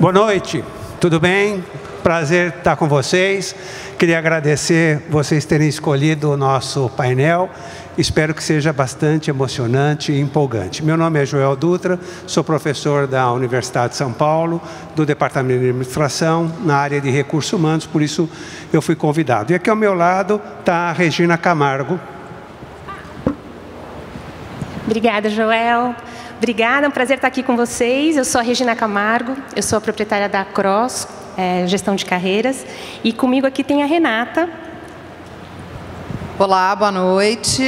Boa noite, tudo bem? Prazer estar com vocês. Queria agradecer vocês terem escolhido o nosso painel. Espero que seja bastante emocionante e empolgante. Meu nome é Joel Dutra, sou professor da Universidade de São Paulo, do Departamento de Administração, na área de Recursos Humanos, por isso eu fui convidado. E aqui ao meu lado está a Regina Camargo. Obrigada, Joel. Obrigada, é um prazer estar aqui com vocês. Eu sou a Regina Camargo, eu sou a proprietária da Cross, Gestão de Carreiras, e comigo aqui tem a Renata. Olá, boa noite.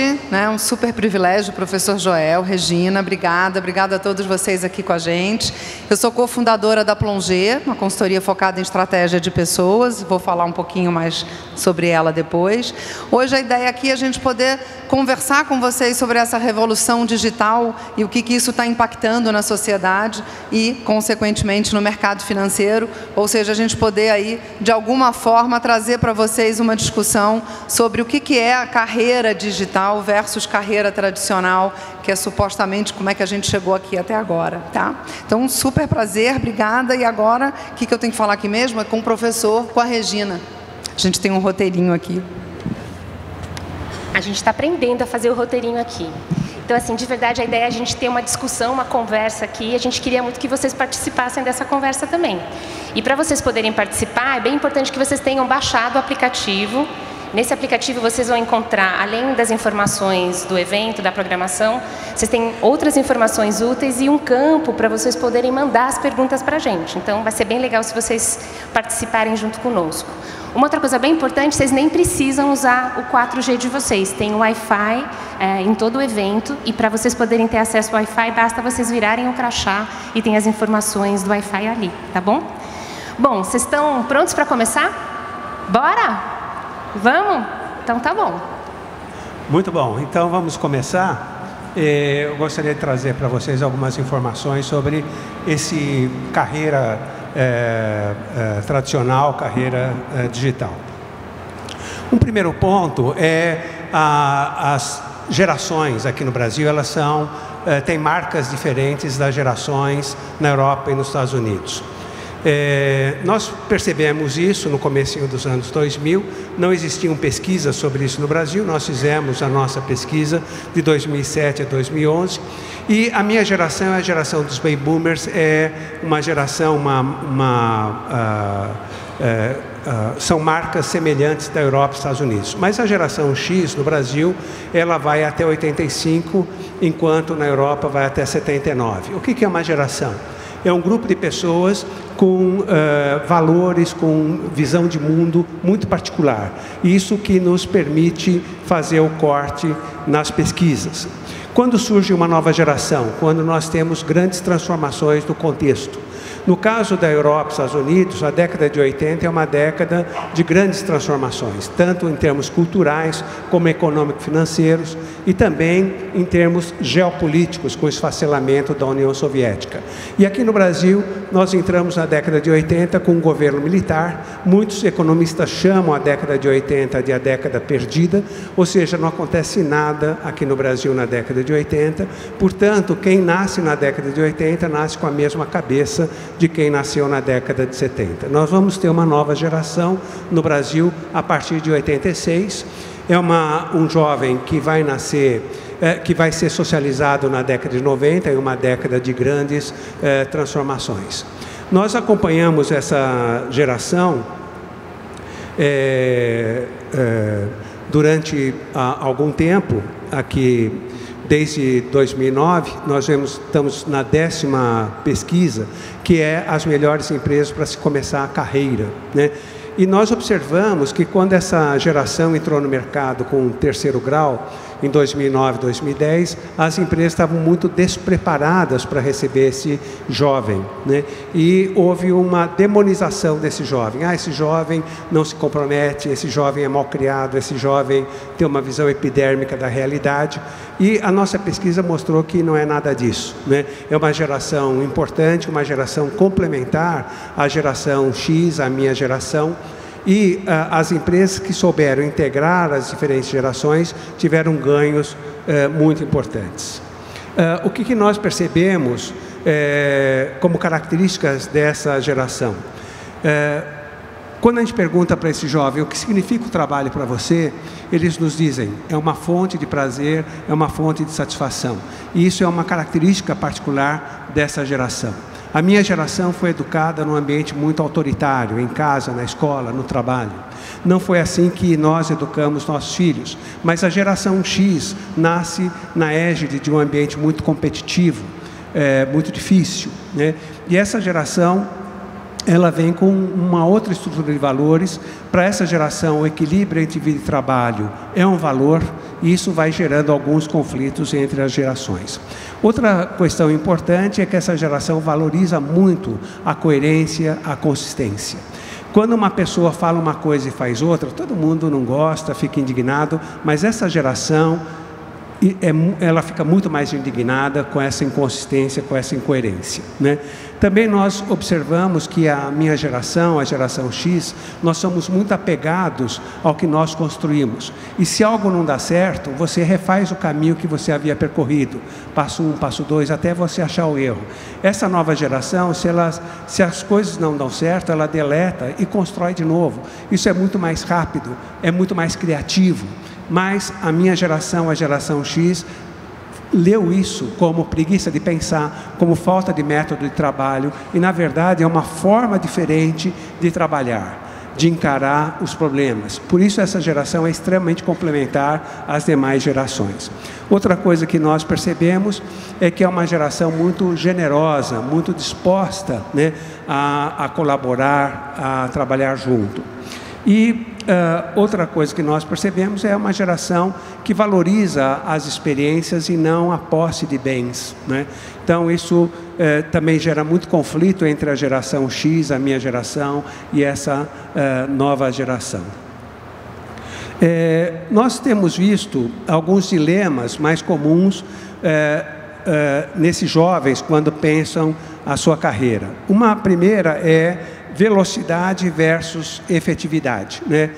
Um super privilégio, professor Joel, Regina, obrigada a todos vocês aqui com a gente. Eu sou cofundadora da Plongé, uma consultoria focada em estratégia de pessoas, vou falar um pouquinho mais sobre ela depois. Hoje a ideia aqui é a gente poder conversar com vocês sobre essa revolução digital e o que isso está impactando na sociedade e, consequentemente, no mercado financeiro, ou seja, a gente poder aí, de alguma forma, trazer para vocês uma discussão sobre o que é a carreira digital versus carreira tradicional, que é supostamente como é que a gente chegou aqui até agora, tá? Então, um super prazer, obrigada. E agora, o que eu tenho que falar aqui mesmo? É com o professor, com a Regina. A gente tem um roteirinho aqui. A gente está aprendendo a fazer o roteirinho aqui. Então, assim, de verdade, a ideia é a gente ter uma discussão, uma conversa aqui. A gente queria muito que vocês participassem dessa conversa também. E para vocês poderem participar, é bem importante que vocês tenham baixado o aplicativo. Nesse aplicativo vocês vão encontrar, além das informações do evento, da programação, vocês têm outras informações úteis e um campo para vocês poderem mandar as perguntas para a gente. Então, vai ser bem legal se vocês participarem junto conosco. Uma outra coisa bem importante, vocês nem precisam usar o 4G de vocês. Tem o Wi-Fi em todo o evento e para vocês poderem ter acesso ao Wi-Fi, basta vocês virarem o crachá e tem as informações do Wi-Fi ali, tá bom? Bom, vocês estão prontos para começar? Bora? Vamos? Então tá bom. Muito bom. Então vamos começar. Eu gostaria de trazer para vocês algumas informações sobre esse carreira tradicional, carreira digital. Um primeiro ponto é as gerações aqui no Brasil, elas têm marcas diferentes das gerações na Europa e nos Estados Unidos. Nós percebemos isso no comecinho dos anos 2000, não existiam pesquisas sobre isso no Brasil, nós fizemos a nossa pesquisa de 2007 a 2011 e a minha geração, a geração dos baby boomers, é uma geração, são marcas semelhantes da Europa e Estados Unidos. Mas a geração X no Brasil, ela vai até 85, enquanto na Europa vai até 79. O que é uma geração? É um grupo de pessoas com valores, com visão de mundo muito particular. Isso que nos permite fazer o corte nas pesquisas. Quando surge uma nova geração? Quando nós temos grandes transformações no contexto. No caso da Europa e Estados Unidos, a década de 80 é uma década de grandes transformações, tanto em termos culturais, como econômico-financeiros, e também em termos geopolíticos, com o esfacelamento da União Soviética. E aqui no Brasil, nós entramos na década de 80 com um governo militar. Muitos economistas chamam a década de 80 de a década perdida, ou seja, não acontece nada aqui no Brasil na década de 80. Portanto, quem nasce na década de 80 nasce com a mesma cabeça de quem nasceu na década de 70. Nós vamos ter uma nova geração no Brasil a partir de 86. É um jovem que vai nascer, que vai ser socializado na década de 90, em uma década de grandes transformações. Nós acompanhamos essa geração durante algum tempo aqui. Desde 2009, nós estamos na 10ª pesquisa, que é as melhores empresas para se começar a carreira, né? E nós observamos que quando essa geração entrou no mercado com o 3º grau, em 2009, 2010, as empresas estavam muito despreparadas para receber esse jovem, né? E houve uma demonização desse jovem. Esse jovem não se compromete, esse jovem é mal criado, esse jovem tem uma visão epidérmica da realidade. E a nossa pesquisa mostrou que não é nada disso, né? É uma geração importante, uma geração complementar à geração X, à minha geração. E as empresas que souberam integrar as diferentes gerações tiveram ganhos muito importantes. O que nós percebemos como características dessa geração. Quando a gente pergunta para esse jovem o que significa o trabalho para você, eles nos dizem, é uma fonte de prazer, é uma fonte de satisfação. E isso é uma característica particular dessa geração. A minha geração foi educada num ambiente muito autoritário, em casa, na escola, no trabalho. Não foi assim que nós educamos nossos filhos, mas a geração X nasce na égide de um ambiente muito competitivo, muito difícil, né? E essa geração, ela vem com uma outra estrutura de valores. Para essa geração, o equilíbrio entre vida e trabalho é um valor, e isso vai gerando alguns conflitos entre as gerações. Outra questão importante é que essa geração valoriza muito a coerência, a consistência. Quando uma pessoa fala uma coisa e faz outra, todo mundo não gosta, fica indignado, mas essa geração, ela fica muito mais indignada com essa inconsistência, com essa incoerência, né? Também nós observamos que a minha geração, a geração X, nós somos muito apegados ao que nós construímos. E se algo não dá certo, você refaz o caminho que você havia percorrido. Passo 1, passo 2, até você achar o erro. Essa nova geração, se as coisas não dão certo, ela deleta e constrói de novo. Isso é muito mais rápido, é muito mais criativo. Mas a minha geração, a geração X, leu isso como preguiça de pensar, como falta de método de trabalho, e na verdade é uma forma diferente de trabalhar, de encarar os problemas. Por isso essa geração é extremamente complementar às demais gerações. Outra coisa que nós percebemos é que é uma geração muito generosa, muito disposta, né, a colaborar, a trabalhar junto. E outra coisa que nós percebemos é uma geração que valoriza as experiências e não a posse de bens, né? Então isso também gera muito conflito entre a geração X, a minha geração, e essa nova geração. Nós temos visto alguns dilemas mais comuns nesses jovens quando pensam a sua carreira. Uma primeira é velocidade versus efetividade, né?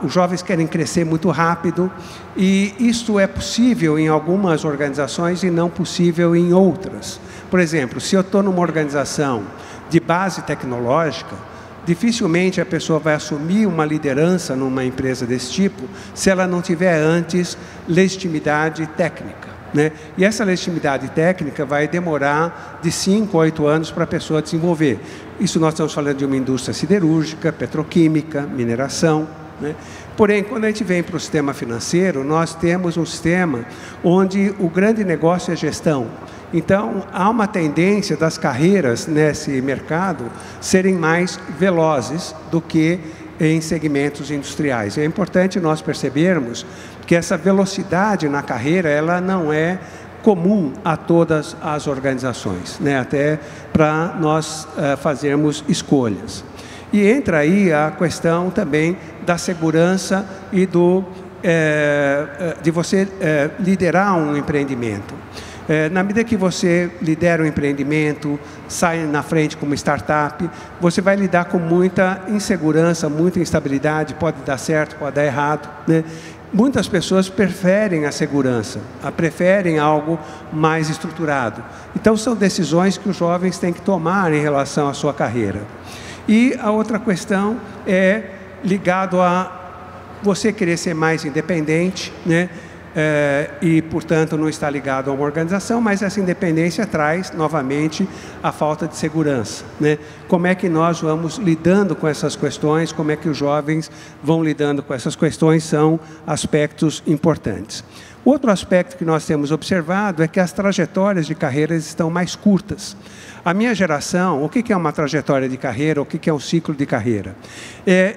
Os jovens querem crescer muito rápido, e isso é possível em algumas organizações e não possível em outras. Por exemplo, se eu estou numa organização de base tecnológica, dificilmente a pessoa vai assumir uma liderança numa empresa desse tipo se ela não tiver antes legitimidade técnica, né? E essa legitimidade técnica vai demorar de 5 a 8 anos para a pessoa desenvolver. Isso nós estamos falando de uma indústria siderúrgica, petroquímica, mineração, né? Porém, quando a gente vem para o sistema financeiro, nós temos um sistema onde o grande negócio é gestão. Então, há uma tendência das carreiras nesse mercado serem mais velozes do que em segmentos industriais. É importante nós percebermos que essa velocidade na carreira, ela não é comum a todas as organizações, né? Até para nós fazermos escolhas. E entra aí a questão também da segurança e de você liderar um empreendimento. Na medida que você lidera um empreendimento, sai na frente como startup, você vai lidar com muita insegurança, muita instabilidade, pode dar certo, pode dar errado, né? Muitas pessoas preferem a segurança, preferem algo mais estruturado. Então, são decisões que os jovens têm que tomar em relação à sua carreira. E a outra questão é ligado a você querer ser mais independente, né? E, portanto, não está ligado a uma organização, mas essa independência traz, novamente, a falta de segurança, né? Como é que nós vamos lidando com essas questões, como é que os jovens vão lidando com essas questões, são aspectos importantes. Outro aspecto que nós temos observado é que as trajetórias de carreiras estão mais curtas. A minha geração, o que é uma trajetória de carreira, o que é um ciclo de carreira?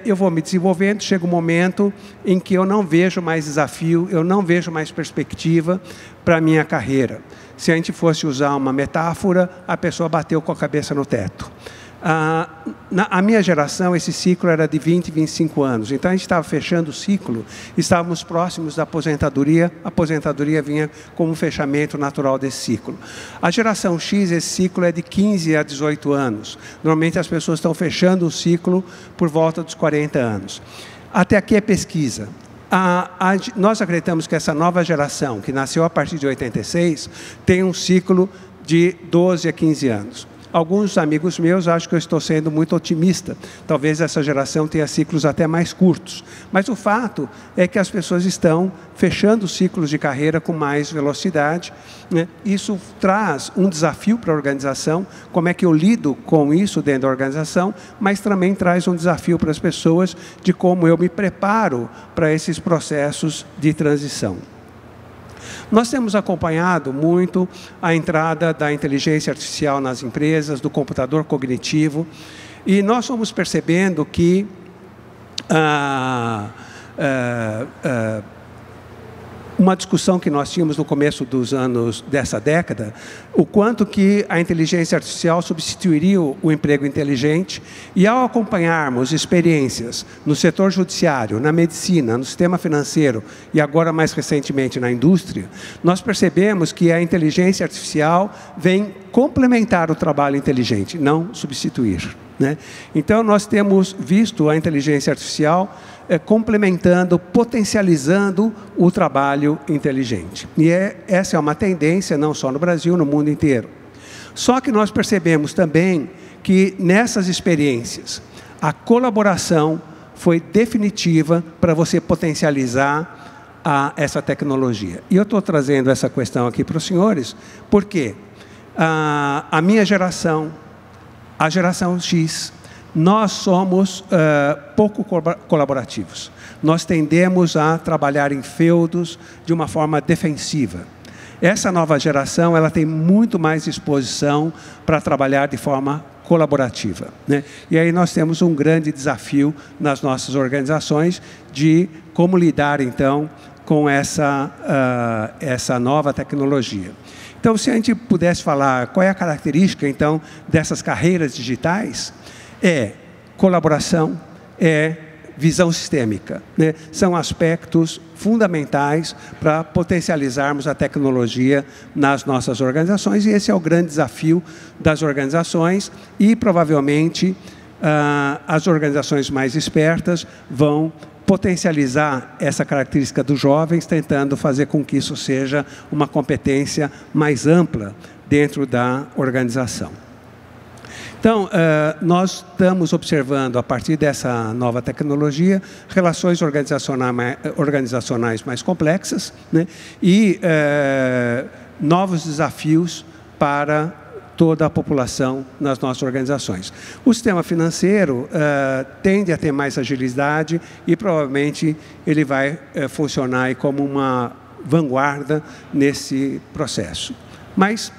Eu vou me desenvolvendo, chega um momento em que eu não vejo mais desafio, eu não vejo mais perspectiva para a minha carreira. Se a gente fosse usar uma metáfora, a pessoa bateu com a cabeça no teto. A minha geração, esse ciclo era de 20, 25 anos. Então, a gente estava fechando o ciclo, estávamos próximos da aposentadoria. A aposentadoria vinha como um fechamento natural desse ciclo. A geração X, esse ciclo é de 15 a 18 anos. Normalmente, as pessoas estão fechando o ciclo por volta dos 40 anos. Até aqui é pesquisa. Nós acreditamos que essa nova geração, que nasceu a partir de 86, tem um ciclo de 12 a 15 anos. Alguns amigos meus acham que eu estou sendo muito otimista. Talvez essa geração tenha ciclos até mais curtos. Mas o fato é que as pessoas estão fechando ciclos de carreira com mais velocidade, né? Isso traz um desafio para a organização, como é que eu lido com isso dentro da organização, mas também traz um desafio para as pessoas de como eu me preparo para esses processos de transição. Nós temos acompanhado muito a entrada da inteligência artificial nas empresas, do computador cognitivo, e nós fomos percebendo que uma discussão que nós tínhamos no começo dos anos dessa década, o quanto que a inteligência artificial substituiria o emprego inteligente, e ao acompanharmos experiências no setor judiciário, na medicina, no sistema financeiro e agora mais recentemente na indústria, nós percebemos que a inteligência artificial vem complementar o trabalho inteligente, não substituir, né? Então nós temos visto a inteligência artificial complementando, potencializando o trabalho inteligente. E essa é uma tendência, não só no Brasil, no mundo inteiro. Só que nós percebemos também que nessas experiências, a colaboração foi definitiva para você potencializar essa tecnologia. E eu estou trazendo essa questão aqui para os senhores, porque a minha geração, a geração X, nós somos pouco colaborativos. Nós tendemos a trabalhar em feudos de uma forma defensiva. Essa nova geração, ela tem muito mais disposição para trabalhar de forma colaborativa, né? E aí nós temos um grande desafio nas nossas organizações de como lidar, então, com essa nova tecnologia. Então, se a gente pudesse falar qual é a característica, então, dessas carreiras digitais, é colaboração, é visão sistêmica, né? São aspectos fundamentais para potencializarmos a tecnologia nas nossas organizações, e esse é o grande desafio das organizações, e provavelmente as organizações mais espertas vão potencializar essa característica dos jovens, tentando fazer com que isso seja uma competência mais ampla dentro da organização. Então, nós estamos observando, a partir dessa nova tecnologia, relações organizacionais mais complexas, né? E novos desafios para toda a população nas nossas organizações. O sistema financeiro tende a ter mais agilidade e provavelmente ele vai funcionar aí como uma vanguarda nesse processo. Mas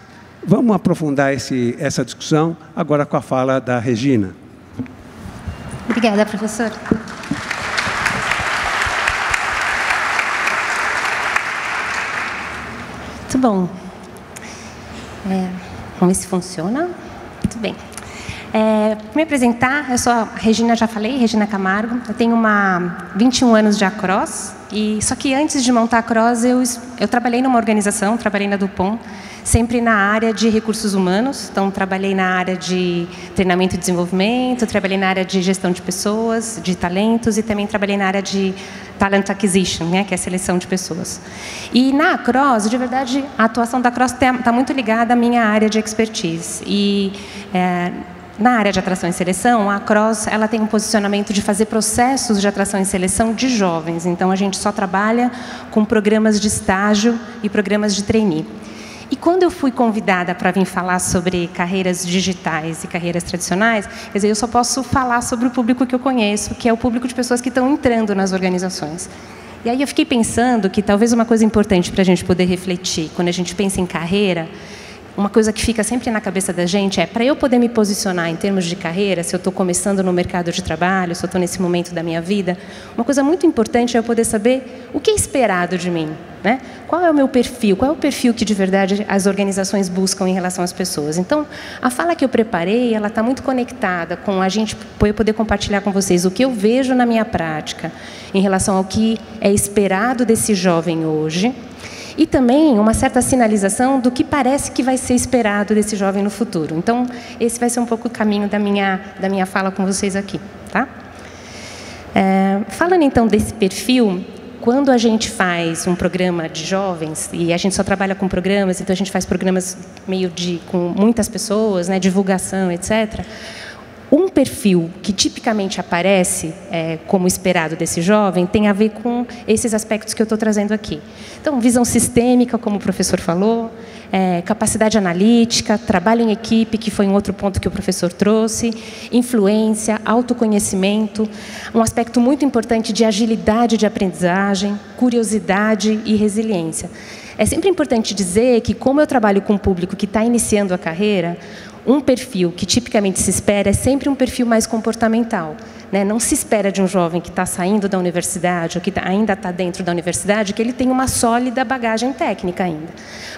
vamos aprofundar essa discussão agora com a fala da Regina. Obrigada, professor. Muito bom. Vamos ver se funciona. Muito bem. Para me apresentar, eu sou a Regina, já falei, Regina Camargo. Eu tenho 21 anos de Across, só que antes de montar a Across, eu trabalhei numa organização, trabalhei na Dupont, sempre na área de recursos humanos. Então, trabalhei na área de treinamento e desenvolvimento, trabalhei na área de gestão de pessoas, de talentos, e também trabalhei na área de talent acquisition, né, que é a seleção de pessoas. E na Across, de verdade, a atuação da Across está muito ligada à minha área de expertise. E na área de atração e seleção, a Across ela tem um posicionamento de fazer processos de atração e seleção de jovens. Então, a gente só trabalha com programas de estágio e programas de trainee. E quando eu fui convidada para vir falar sobre carreiras digitais e carreiras tradicionais, quer dizer, eu só posso falar sobre o público que eu conheço, que é o público de pessoas que estão entrando nas organizações. E aí eu fiquei pensando que talvez uma coisa importante para a gente poder refletir, quando a gente pensa em carreira, uma coisa que fica sempre na cabeça da gente é, para eu poder me posicionar em termos de carreira, se eu estou começando no mercado de trabalho, se eu estou nesse momento da minha vida, uma coisa muito importante é eu poder saber o que é esperado de mim, né? Qual é o meu perfil? Qual é o perfil que de verdade as organizações buscam em relação às pessoas? Então, a fala que eu preparei, ela está muito conectada com eu poder compartilhar com vocês o que eu vejo na minha prática em relação ao que é esperado desse jovem hoje, e também uma certa sinalização do que parece que vai ser esperado desse jovem no futuro. Então, esse vai ser um pouco o caminho da minha fala com vocês aqui, tá? Falando então desse perfil, quando a gente faz um programa de jovens, e a gente só trabalha com programas, então a gente faz programas com muitas pessoas, né, divulgação, etc., um perfil que tipicamente aparece como esperado desse jovem tem a ver com esses aspectos que eu estou trazendo aqui. Então, visão sistêmica, como o professor falou, capacidade analítica, trabalho em equipe, que foi um outro ponto que o professor trouxe, influência, autoconhecimento, um aspecto muito importante de agilidade de aprendizagem, curiosidade e resiliência. É sempre importante dizer que, como eu trabalho com um público que está iniciando a carreira, um perfil que tipicamente se espera é sempre um perfil mais comportamental, né? Não se espera de um jovem que está saindo da universidade ou que ainda está dentro da universidade que ele tenha uma sólida bagagem técnica ainda.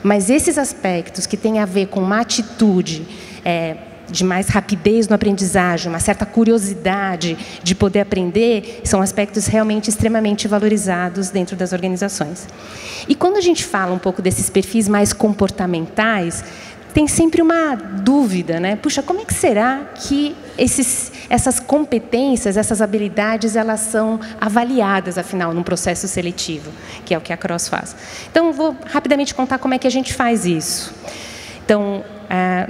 Mas esses aspectos que têm a ver com uma atitude de mais rapidez no aprendizagem, uma certa curiosidade de poder aprender, são aspectos realmente extremamente valorizados dentro das organizações. E quando a gente fala um pouco desses perfis mais comportamentais, tem sempre uma dúvida, né? Puxa, como é que será que essas competências, essas habilidades, elas são avaliadas, afinal, num processo seletivo, que é o que a CROSS faz. Então, vou rapidamente contar como é que a gente faz isso. Então,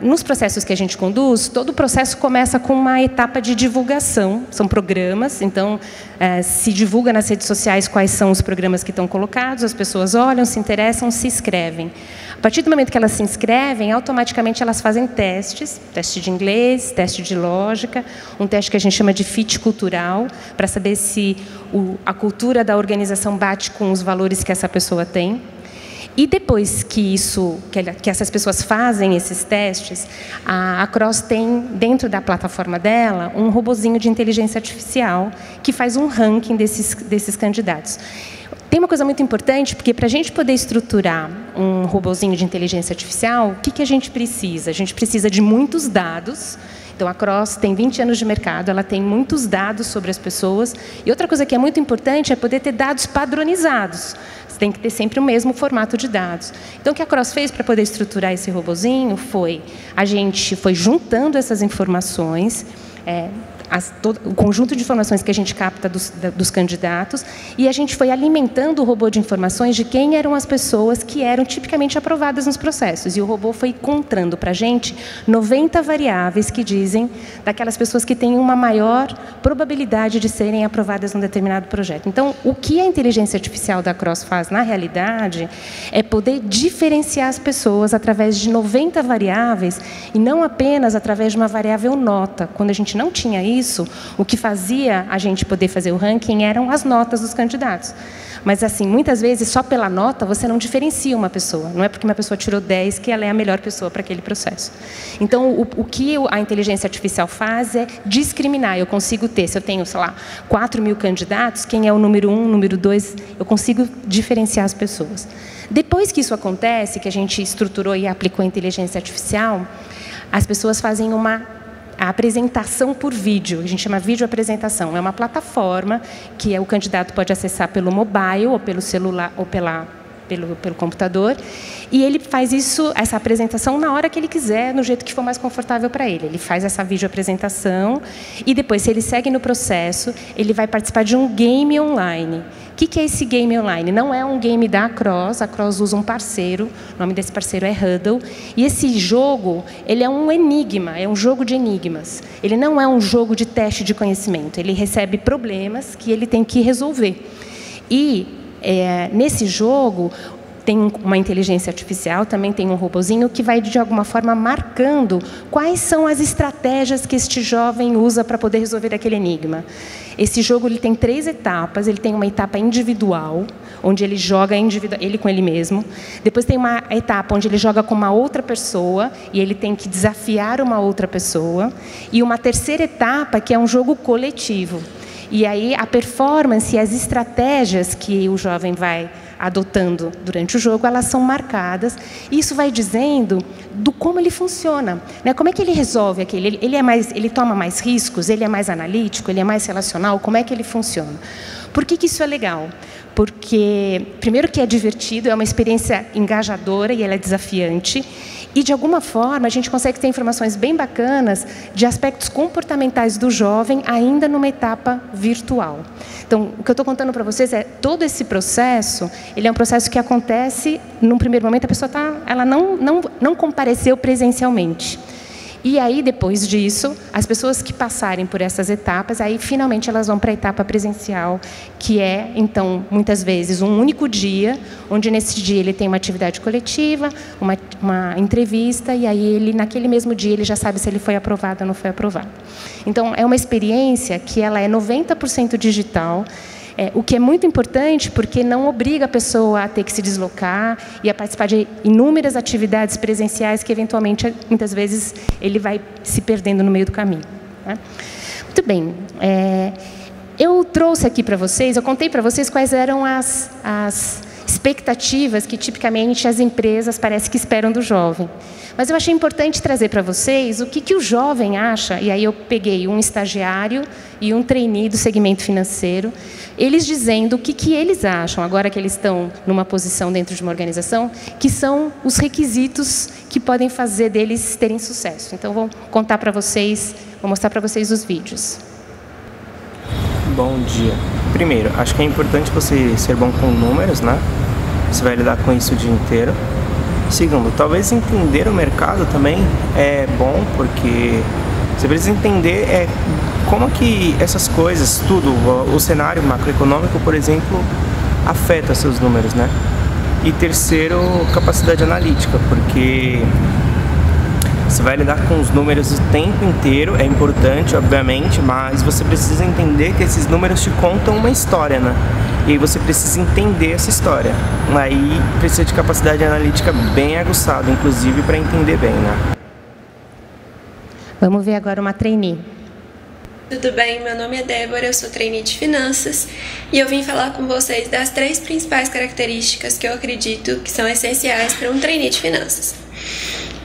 nos processos que a gente conduz, todo o processo começa com uma etapa de divulgação, são programas, então se divulga nas redes sociais quais são os programas que estão colocados, as pessoas olham, se interessam, se inscrevem. A partir do momento que elas se inscrevem, automaticamente elas fazem testes, teste de inglês, teste de lógica, um teste que a gente chama de fit cultural, para saber se a cultura da organização bate com os valores que essa pessoa tem. E depois que essas pessoas fazem esses testes, a CROSS tem, dentro da plataforma dela, um robozinho de inteligência artificial que faz um ranking desses candidatos. Tem uma coisa muito importante, porque para a gente poder estruturar um robozinho de inteligência artificial, o que a gente precisa? A gente precisa de muitos dados. Então, a CROSS tem 20 anos de mercado, ela tem muitos dados sobre as pessoas. E outra coisa que é muito importante é poder ter dados padronizados. Você tem que ter sempre o mesmo formato de dados. Então, o que a CROSS fez para poder estruturar esse robozinho foi, a gente foi juntando essas informações, o conjunto de informações que a gente capta dos candidatos, e a gente foi alimentando o robô de informações de quem eram as pessoas que eram tipicamente aprovadas nos processos. E o robô foi encontrando para a gente 90 variáveis que dizem daquelas pessoas que têm uma maior probabilidade de serem aprovadas num determinado projeto. Então, o que a inteligência artificial da CROSS faz, na realidade, é poder diferenciar as pessoas através de 90 variáveis e não apenas através de uma variável nota. Quando a gente não tinha isso, o que fazia a gente poder fazer o ranking eram as notas dos candidatos. Mas, assim, muitas vezes, só pela nota, você não diferencia uma pessoa. Não é porque uma pessoa tirou 10 que ela é a melhor pessoa para aquele processo. Então, o que a inteligência artificial faz é discriminar. Eu consigo ter, se eu tenho, sei lá, 4.000 candidatos, quem é o número 1, número 2, eu consigo diferenciar as pessoas. Depois que isso acontece, que a gente estruturou e aplicou a inteligência artificial, as pessoas fazem a apresentação por vídeo, a gente chama vídeo apresentação. É uma plataforma que o candidato pode acessar pelo mobile, ou pelo celular, ou pelo computador, e ele faz essa apresentação na hora que ele quiser, no jeito que for mais confortável para ele. Ele faz essa vídeo apresentação e depois, se ele segue no processo, ele vai participar de um game online. O que é esse game online? Não é um game da CROSS, a CROSS usa um parceiro, o nome desse parceiro é Hudl, e esse jogo, ele é um enigma, é um jogo de enigmas. Ele não é um jogo de teste de conhecimento, ele recebe problemas que ele tem que resolver. E nesse jogo, tem uma inteligência artificial, também tem um robozinho que vai, de alguma forma, marcando quais são as estratégias que este jovem usa para poder resolver aquele enigma. Esse jogo ele tem 3 etapas. Ele tem uma etapa individual, onde ele joga ele com ele mesmo. Depois tem uma etapa onde ele joga com uma outra pessoa e ele tem que desafiar uma outra pessoa. E uma terceira etapa, que é um jogo coletivo. E aí a performance e as estratégias que o jovem vai adotando durante o jogo, elas são marcadas. E isso vai dizendo do como ele funciona, né? Como é que ele resolve aquilo? Ele toma mais riscos? Ele é mais analítico? Ele é mais relacional? Como é que ele funciona? Por que isso é legal? Porque, primeiro, que é divertido, é uma experiência engajadora e ela é desafiante. E, de alguma forma, a gente consegue ter informações bem bacanas de aspectos comportamentais do jovem ainda numa etapa virtual. Então, o que eu estou contando para vocês é todo esse processo, ele é um processo que acontece, num primeiro momento, a pessoa ela não compareceu presencialmente. E aí, depois disso, as pessoas que passarem por essas etapas, aí finalmente elas vão para a etapa presencial, que é, então, muitas vezes, um único dia, onde nesse dia ele tem uma atividade coletiva, uma entrevista, e aí ele, naquele mesmo dia, ele já sabe se ele foi aprovado ou não foi aprovado. Então, é uma experiência que ela é 90% digital, o que é muito importante porque não obriga a pessoa a ter que se deslocar e a participar de inúmeras atividades presenciais que, eventualmente, muitas vezes, ele vai se perdendo no meio do caminho, né? Muito bem. Eu trouxe aqui para vocês, eu contei para vocês quais eram as expectativas que, tipicamente, as empresas parece que esperam do jovem. Mas eu achei importante trazer para vocês o que o jovem acha, e aí eu peguei um estagiário e um trainee do segmento financeiro, eles dizendo o que eles acham, agora que eles estão numa posição dentro de uma organização, que são os requisitos que podem fazer deles terem sucesso. Então, vou contar para vocês, vou mostrar para vocês os vídeos. Bom dia. Primeiro, acho que é importante você ser bom com números, né? Você vai lidar com isso o dia inteiro. Segundo, talvez entender o mercado também é bom, porque você precisa entender como que essas coisas, tudo, o cenário macroeconômico, por exemplo, afeta seus números, né? E terceiro, capacidade analítica, porque você vai lidar com os números o tempo inteiro, é importante, obviamente, mas você precisa entender que esses números te contam uma história, né? E aí você precisa entender essa história. Aí precisa de capacidade analítica bem aguçada, inclusive, para entender bem, né? Vamos ver agora uma trainee. Tudo bem, meu nome é Débora, eu sou trainee de finanças e eu vim falar com vocês das 3 principais características que eu acredito que são essenciais para um trainee de finanças.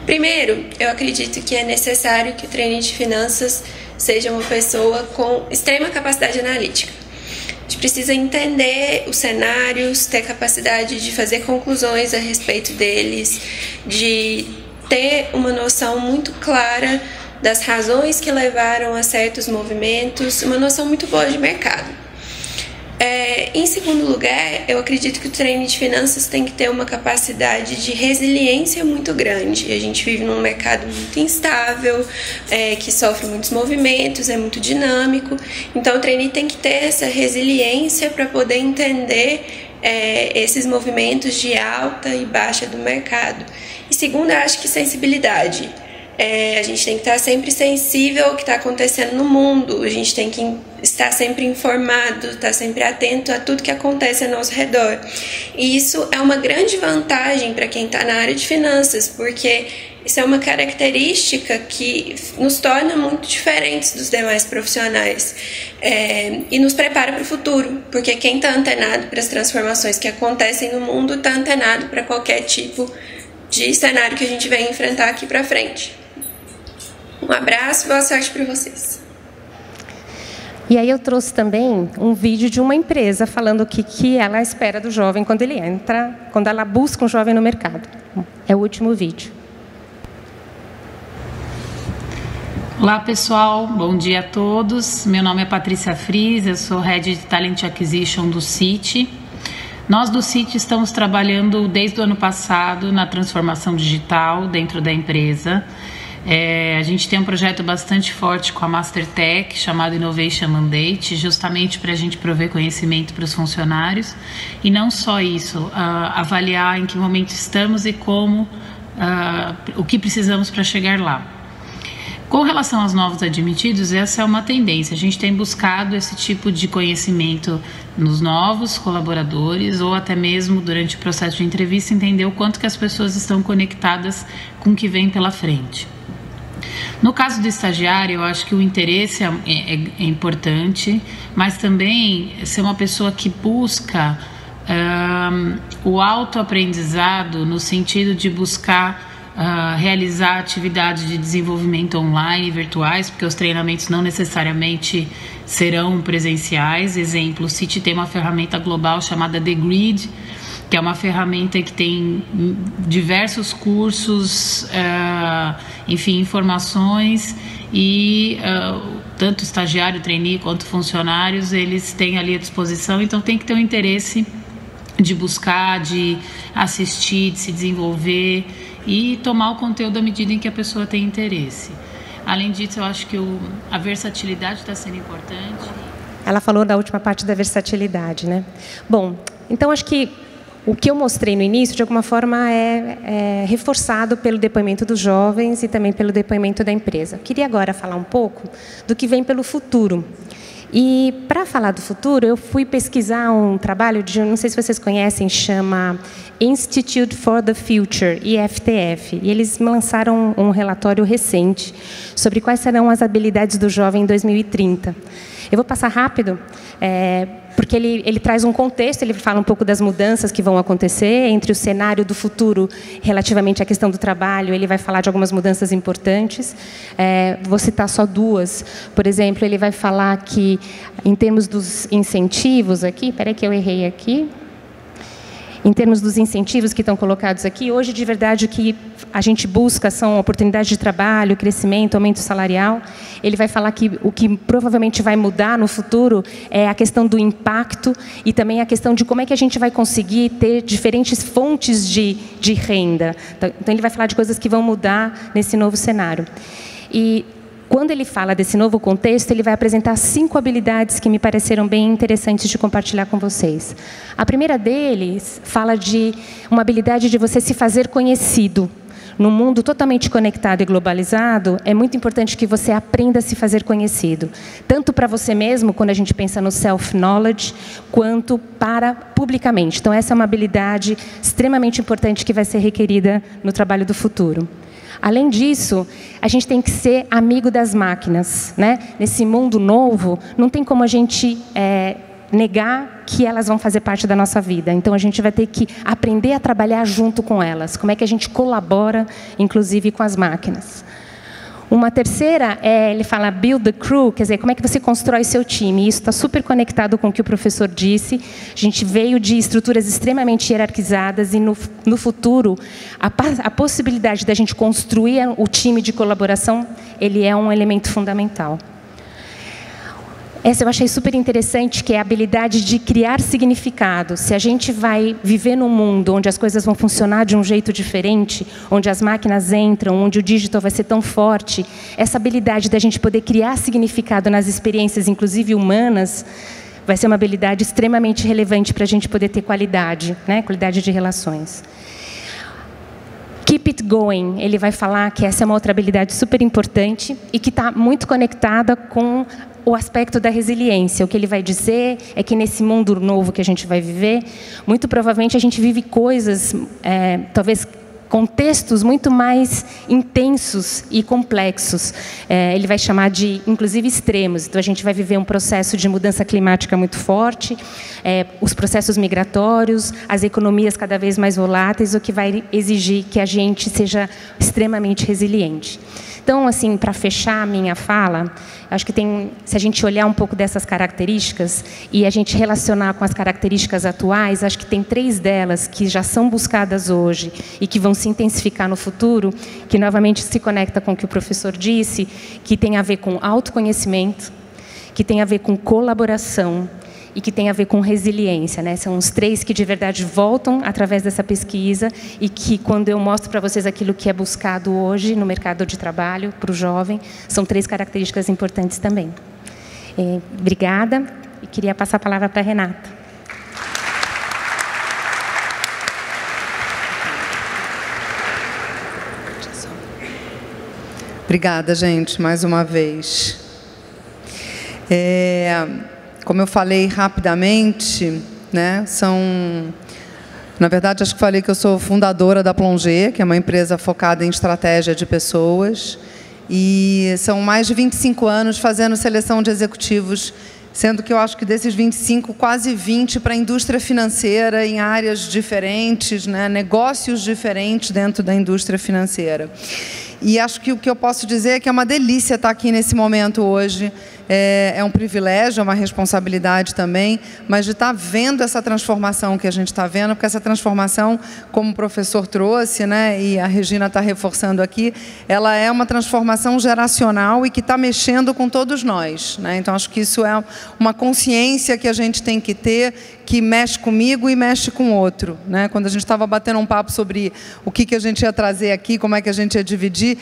Primeiro, eu acredito que é necessário que o trainee de finanças seja uma pessoa com extrema capacidade analítica. A gente precisa entender os cenários, ter capacidade de fazer conclusões a respeito deles, de ter uma noção muito clara das razões que levaram a certos movimentos, uma noção muito boa de mercado. Em segundo lugar, eu acredito que o trainee de finanças tem que ter uma capacidade de resiliência muito grande. A gente vive num mercado muito instável, que sofre muitos movimentos, é muito dinâmico. Então, o trainee tem que ter essa resiliência para poder entender esses movimentos de alta e baixa do mercado. E segundo, eu acho que sensibilidade. A gente tem que estar sempre sensível ao que está acontecendo no mundo, a gente tem que estar sempre informado, estar sempre atento a tudo que acontece ao nosso redor. E isso é uma grande vantagem para quem está na área de finanças, porque isso é uma característica que nos torna muito diferentes dos demais profissionais e nos prepara para o futuro, porque quem está antenado para as transformações que acontecem no mundo está antenado para qualquer tipo de cenário que a gente vai enfrentar aqui para frente. Um abraço e boa sorte para vocês. E aí eu trouxe também um vídeo de uma empresa falando o que ela espera do jovem quando ele entra, quando ela busca um jovem no mercado. É o último vídeo. Olá pessoal, bom dia a todos. Meu nome é Patrícia Fries, eu sou Head de Talent Acquisition do Citi. Nós do Citi estamos trabalhando desde o ano passado na transformação digital dentro da empresa. A gente tem um projeto bastante forte com a Mastertech, chamado Innovation Mandate, justamente para a gente prover conhecimento para os funcionários. E não só isso, avaliar em que momento estamos e como, o que precisamos para chegar lá. Com relação aos novos admitidos, essa é uma tendência. A gente tem buscado esse tipo de conhecimento nos novos colaboradores ou até mesmo durante o processo de entrevista, entender o quanto que as pessoas estão conectadas com o que vem pela frente. No caso do estagiário, eu acho que o interesse é importante, mas também ser uma pessoa que busca o autoaprendizado no sentido de buscar realizar atividades de desenvolvimento online e virtuais, porque os treinamentos não necessariamente serão presenciais. Exemplo, o Citi tem uma ferramenta global chamada The Grid, que é uma ferramenta que tem diversos cursos, enfim, informações, e tanto estagiário, trainee, quanto funcionários, eles têm ali à disposição, então tem que ter um interesse de buscar, de assistir, de se desenvolver e tomar o conteúdo à medida em que a pessoa tem interesse. Além disso, eu acho que a versatilidade está sendo importante. Ela falou da última parte da versatilidade, né? Bom, então acho que o que eu mostrei no início, de alguma forma, é reforçado pelo depoimento dos jovens e também pelo depoimento da empresa. Queria agora falar um pouco do que vem pelo futuro. E, para falar do futuro, eu fui pesquisar um trabalho de, não sei se vocês conhecem, chama Institute for the Future, IFTF. E eles lançaram um relatório recente sobre quais serão as habilidades do jovem em 2030. Eu vou passar rápido, porque ele traz um contexto, ele fala um pouco das mudanças que vão acontecer entre o cenário do futuro relativamente à questão do trabalho, ele vai falar de algumas mudanças importantes. Vou citar só duas. Por exemplo, ele vai falar que, em termos dos incentivos aqui, espera que eu errei aqui. Em termos dos incentivos que estão colocados aqui, hoje, de verdade, o que a gente busca são oportunidades de trabalho, crescimento, aumento salarial. Ele vai falar que o que provavelmente vai mudar no futuro é a questão do impacto e também a questão de como é que a gente vai conseguir ter diferentes fontes de renda. Então, ele vai falar de coisas que vão mudar nesse novo cenário. E quando ele fala desse novo contexto, ele vai apresentar 5 habilidades que me pareceram bem interessantes de compartilhar com vocês. A primeira deles fala de uma habilidade de você se fazer conhecido. No mundo totalmente conectado e globalizado, é muito importante que você aprenda a se fazer conhecido. Tanto para você mesmo, quando a gente pensa no self-knowledge, quanto para publicamente. Então, essa é uma habilidade extremamente importante que vai ser requerida no trabalho do futuro. Além disso, a gente tem que ser amigo das máquinas, né? Nesse mundo novo, não tem como a gente negar que elas vão fazer parte da nossa vida. Então, a gente vai ter que aprender a trabalhar junto com elas. Como é que a gente colabora, inclusive, com as máquinas. Uma terceira, ele fala build the crew, quer dizer, como é que você constrói seu time. Isso está super conectado com o que o professor disse. A gente veio de estruturas extremamente hierarquizadas e, no futuro, a possibilidade da gente construir o time de colaboração, ele é um elemento fundamental. Essa eu achei super interessante, que é a habilidade de criar significado. Se a gente vai viver num mundo onde as coisas vão funcionar de um jeito diferente, onde as máquinas entram, onde o digital vai ser tão forte, essa habilidade da gente poder criar significado nas experiências, inclusive humanas, vai ser uma habilidade extremamente relevante para a gente poder ter qualidade, né? Qualidade de relações. Keep it going, ele vai falar que essa é uma outra habilidade super importante e que está muito conectada com o aspecto da resiliência. O que ele vai dizer é que nesse mundo novo que a gente vai viver, muito provavelmente a gente vive coisas, talvez contextos muito mais intensos e complexos. Ele vai chamar de, inclusive, extremos. Então, a gente vai viver um processo de mudança climática muito forte, os processos migratórios, as economias cada vez mais voláteis, o que vai exigir que a gente seja extremamente resiliente. Então, assim, para fechar a minha fala, acho que se a gente olhar um pouco dessas características e a gente relacionar com as características atuais, acho que tem 3 delas que já são buscadas hoje e que vão se intensificar no futuro, que novamente se conecta com o que o professor disse, que tem a ver com autoconhecimento, que tem a ver com colaboração e que tem a ver com resiliência, né? São os 3 que de verdade voltam através dessa pesquisa e que, quando eu mostro para vocês aquilo que é buscado hoje no mercado de trabalho para o jovem, são 3 características importantes também. Obrigada e queria passar a palavra para a Renata. Obrigada, gente, mais uma vez. Como eu falei rapidamente, né, na verdade, acho que falei que eu sou fundadora da Plongé, que é uma empresa focada em estratégia de pessoas, e são mais de 25 anos fazendo seleção de executivos, sendo que eu acho que desses 25, quase 20 para a indústria financeira, em áreas diferentes, né, negócios diferentes dentro da indústria financeira. E acho que o que eu posso dizer é que é uma delícia estar aqui nesse momento hoje, é um privilégio, é uma responsabilidade também, mas de estar vendo essa transformação que a gente está vendo, porque essa transformação, como o professor trouxe, né, e a Regina está reforçando aqui, ela é uma transformação geracional e que está mexendo com todos nós, né? Então, acho que isso é uma consciência que a gente tem que ter, que mexe comigo e mexe com o outro, né? Quando a gente estava batendo um papo sobre o que a gente ia trazer aqui, como é que a gente ia dividir,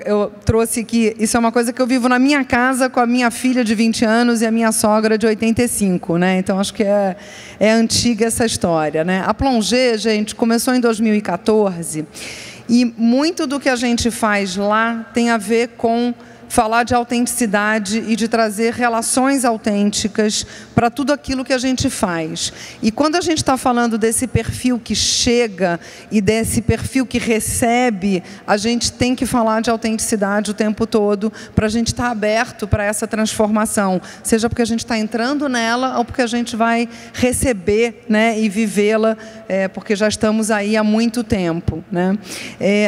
eu trouxe que isso é uma coisa que eu vivo na minha casa com a minha filha de 20 anos e a minha sogra de 85, né? Então, acho que é antiga essa história, né? A Plongée, gente, começou em 2014 e muito do que a gente faz lá tem a ver com falar de autenticidade e de trazer relações autênticas para tudo aquilo que a gente faz. E quando a gente está falando desse perfil que chega e desse perfil que recebe, a gente tem que falar de autenticidade o tempo todo para a gente estar aberto para essa transformação, seja porque a gente está entrando nela ou porque a gente vai receber, né, e vivê-la, porque já estamos aí há muito tempo, né?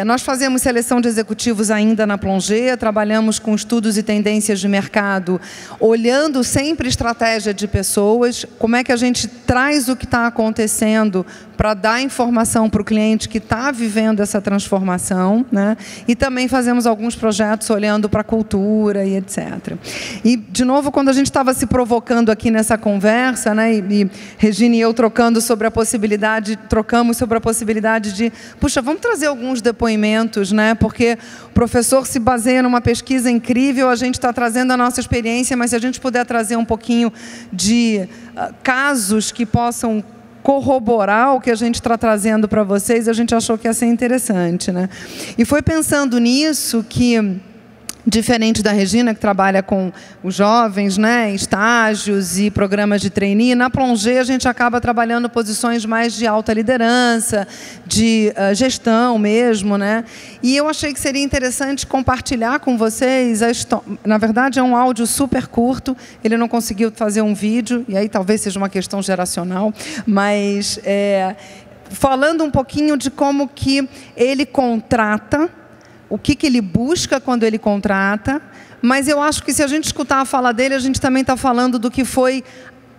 Nós fazemos seleção de executivos ainda na Plongée, trabalhamos com estudos e tendências de mercado, olhando sempre estratégia de pessoas, como é que a gente traz o que está acontecendo para dar informação para o cliente que está vivendo essa transformação, né? E também fazemos alguns projetos olhando para a cultura e etc. E, de novo, quando a gente estava se provocando aqui nessa conversa, né, e Regina e eu trocamos sobre a possibilidade de, puxa, vamos trazer alguns depoimentos, né? Porque o professor se baseia numa pesquisa incrível, a gente está trazendo a nossa experiência, mas se a gente puder trazer um pouquinho de casos que possam corroborar o que a gente está trazendo para vocês, a gente achou que ia ser interessante, né? E foi pensando nisso que, diferente da Regina, que trabalha com os jovens, né, estágios e programas de trainee, na Plongée a gente acaba trabalhando posições mais de alta liderança, de gestão mesmo, né? E eu achei que seria interessante compartilhar com vocês a história. Na verdade, é um áudio super curto, ele não conseguiu fazer um vídeo, e aí talvez seja uma questão geracional, mas falando um pouquinho de como que ele contrata, o que ele busca quando ele contrata, mas eu acho que se a gente escutar a fala dele, a gente também está falando do que foi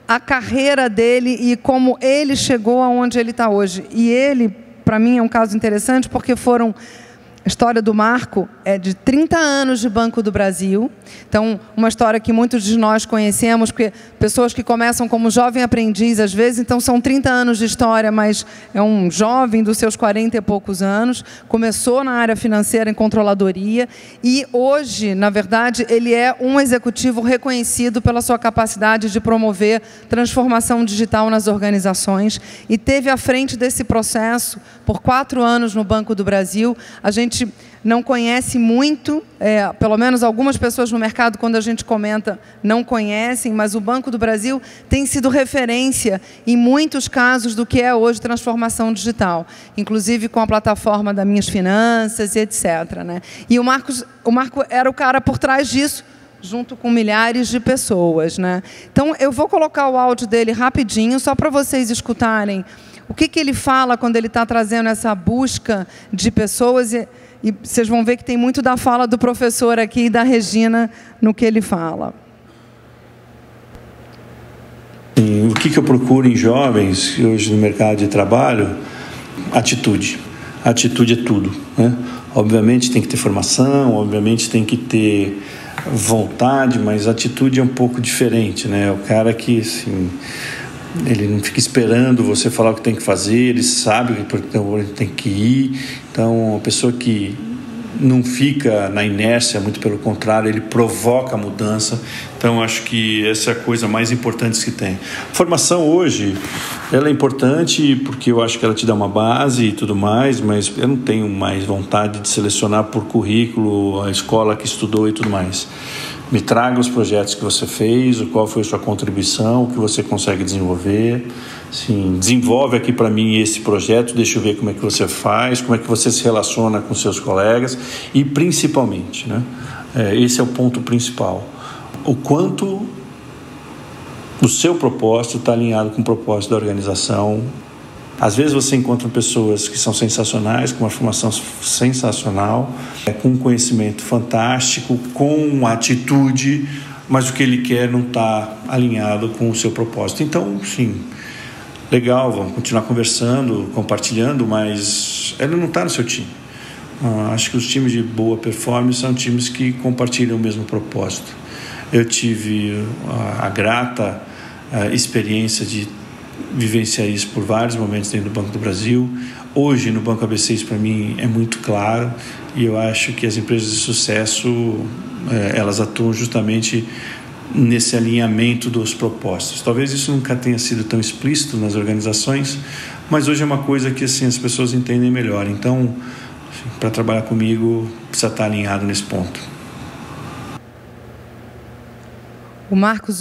a carreira dele e como ele chegou aonde ele está hoje. E ele, para mim, é um caso interessante porque foram... A história do Marco é de 30 anos de Banco do Brasil. Então, uma história que muitos de nós conhecemos, porque pessoas que começam como jovem aprendiz, às vezes, então são 30 anos de história, mas é um jovem dos seus 40 e poucos anos, começou na área financeira em controladoria e hoje, na verdade, ele é um executivo reconhecido pela sua capacidade de promover transformação digital nas organizações e teve à frente desse processo por 4 anos no Banco do Brasil. A gente não conhece muito, pelo menos algumas pessoas no mercado, quando a gente comenta, não conhecem, mas o Banco do Brasil tem sido referência em muitos casos do que é hoje transformação digital, inclusive com a plataforma da Minhas Finanças e etc., né? E o Marco era o cara por trás disso, junto com milhares de pessoas, né? Então, eu vou colocar o áudio dele rapidinho, só para vocês escutarem o que ele fala quando ele está trazendo essa busca de pessoas e vocês vão ver que tem muito da fala do professor aqui e da Regina no que ele fala. O que eu procuro em jovens hoje no mercado de trabalho? Atitude. Atitude é tudo, né? Obviamente tem que ter formação, obviamente tem que ter vontade, mas a atitude é um pouco diferente, né? O cara que, assim, ele não fica esperando você falar o que tem que fazer, ele sabe que tem que ir. Então, a pessoa que não fica na inércia, muito pelo contrário, ele provoca a mudança. Então, acho que essa é a coisa mais importante que tem. Formação hoje, ela é importante porque eu acho que ela te dá uma base e tudo mais, mas eu não tenho mais vontade de selecionar por currículo a escola que estudou e tudo mais. Me traga os projetos que você fez, qual foi a sua contribuição, o que você consegue desenvolver. Assim, desenvolve aqui para mim esse projeto, deixa eu ver como é que você faz, como é que você se relaciona com seus colegas e, principalmente, né, esse é o ponto principal, o quanto o seu propósito está alinhado com o propósito da organização. Às vezes você encontra pessoas que são sensacionais, com uma formação sensacional, com um conhecimento fantástico, com uma atitude, mas o que ele quer não está alinhado com o seu propósito. Então, sim, legal, vamos continuar conversando, compartilhando, mas ele não está no seu time. Acho que os times de boa performance são times que compartilham o mesmo propósito. Eu tive a grata experiência de vivenciar isso por vários momentos dentro do Banco do Brasil. Hoje, no Banco ABC, isso para mim é muito claro, e eu acho que as empresas de sucesso, elas atuam justamente nesse alinhamento dos propósitos. Talvez isso nunca tenha sido tão explícito nas organizações, mas hoje é uma coisa que assim, as pessoas entendem melhor. Então, para trabalhar comigo, precisa estar alinhado nesse ponto. O Marco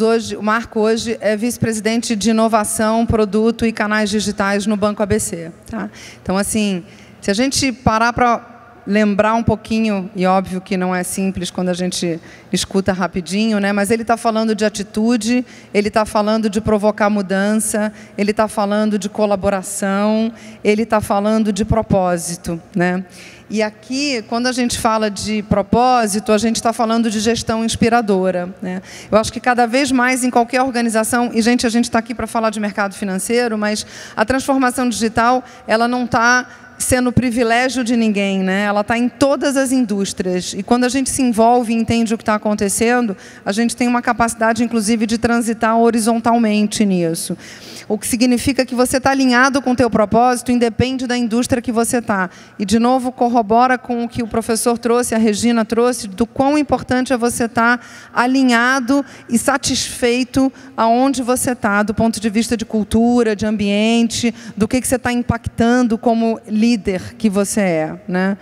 hoje é vice-presidente de inovação, produto e canais digitais no Banco ABC. Tá? Então, assim, se a gente parar para lembrar um pouquinho, e óbvio que não é simples quando a gente escuta rapidinho, né? Mas ele está falando de atitude, ele está falando de provocar mudança, ele está falando de colaboração, ele está falando de propósito, né? E aqui, quando a gente fala de propósito, a gente está falando de gestão inspiradora, né? Eu acho que cada vez mais em qualquer organização, e gente, a gente está aqui para falar de mercado financeiro, mas a transformação digital, ela não está sendo privilégio de ninguém, né? Ela está em todas as indústrias. E quando a gente se envolve e entende o que está acontecendo, a gente tem uma capacidade, inclusive, de transitar horizontalmente nisso. O que significa que você está alinhado com o teu propósito, independe da indústria que você está. E, de novo, corrobora com o que o professor trouxe, a Regina trouxe, do quão importante é você estar alinhado e satisfeito aonde você está, do ponto de vista de cultura, de ambiente, do que você está impactando como líder que você é, né?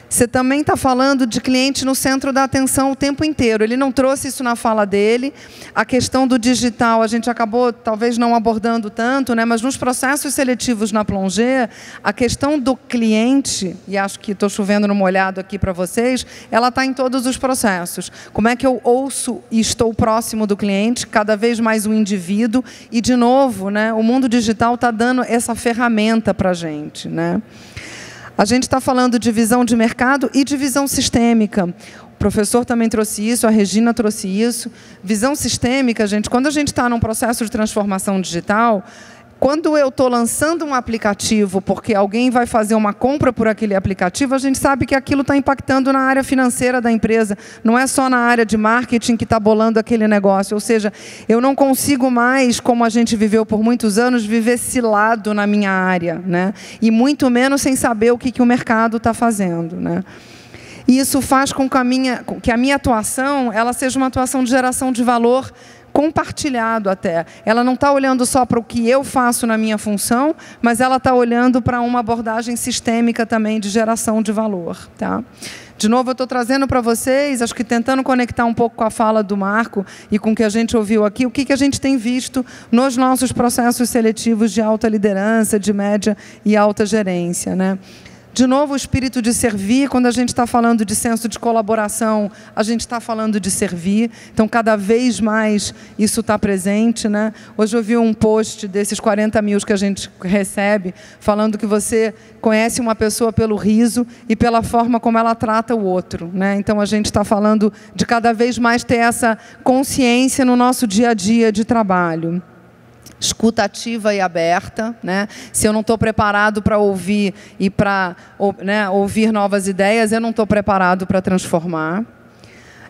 Você também está falando de cliente no centro da atenção o tempo inteiro. Ele não trouxe isso na fala dele. A questão do digital, a gente acabou talvez não abordando tanto, né? Mas nos processos seletivos na Plongé, a questão do cliente, e acho que estou chovendo no molhado aqui para vocês, ela está em todos os processos. Como é que eu ouço e estou próximo do cliente, cada vez mais o indivíduo, e, de novo, né, o mundo digital está dando essa ferramenta para a gente, né? A gente está falando de visão de mercado e de visão sistêmica. O professor também trouxe isso, a Regina trouxe isso. Visão sistêmica, gente, quando a gente está num processo de transformação digital, quando eu estou lançando um aplicativo porque alguém vai fazer uma compra por aquele aplicativo, a gente sabe que aquilo está impactando na área financeira da empresa. Não é só na área de marketing que está bolando aquele negócio. Ou seja, eu não consigo mais, como a gente viveu por muitos anos, viver cilado na minha área, né? E muito menos sem saber o que o mercado está fazendo, né? E isso faz com que a minha atuação ela seja uma atuação de geração de valor compartilhado até. Ela não está olhando só para o que eu faço na minha função, mas ela está olhando para uma abordagem sistêmica também de geração de valor. Tá? De novo, eu estou trazendo para vocês, acho que tentando conectar um pouco com a fala do Marco e com o que a gente ouviu aqui, o que a gente tem visto nos nossos processos seletivos de alta liderança, de média e alta gerência, né? De novo, o espírito de servir. Quando a gente está falando de senso de colaboração, a gente está falando de servir. Então, cada vez mais isso está presente, né? Hoje eu vi um post desses 40 mil que a gente recebe, falando que você conhece uma pessoa pelo riso e pela forma como ela trata o outro, né? Então, a gente está falando de cada vez mais ter essa consciência no nosso dia a dia de trabalho. Escuta ativa e aberta, né? Se eu não estou preparado para ouvir e para, né, ouvir novas ideias, eu não estou preparado para transformar.